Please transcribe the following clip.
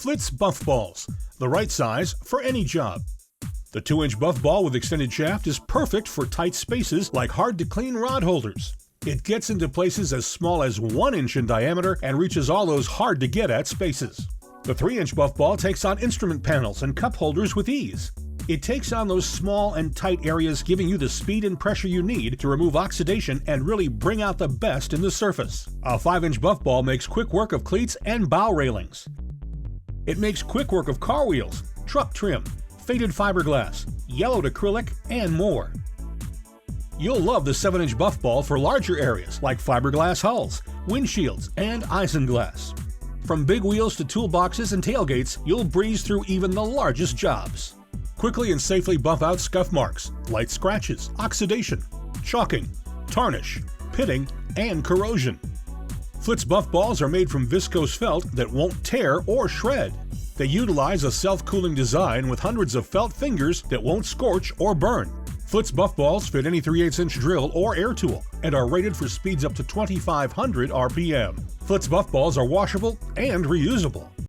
Flitz Buff Balls, the right size for any job. The 2-inch buff ball with extended shaft is perfect for tight spaces like hard-to-clean rod holders. It gets into places as small as 1 inch in diameter and reaches all those hard-to-get-at spaces. The 3-inch buff ball takes on instrument panels and cup holders with ease. It takes on those small and tight areas, giving you the speed and pressure you need to remove oxidation and really bring out the best in the surface. A 5-inch buff ball makes quick work of cleats and bow railings. It makes quick work of car wheels, truck trim, faded fiberglass, yellowed acrylic, and more. You'll love the 7-inch buff ball for larger areas like fiberglass hulls, windshields, and isinglass. From big wheels to toolboxes and tailgates, you'll breeze through even the largest jobs. Quickly and safely buff out scuff marks, light scratches, oxidation, chalking, tarnish, pitting, and corrosion. Flitz buff balls are made from viscose felt that won't tear or shred. They utilize a self-cooling design with hundreds of felt fingers that won't scorch or burn. Flitz buff balls fit any 3/8-inch drill or air tool and are rated for speeds up to 2,500 RPM. Flitz buff balls are washable and reusable.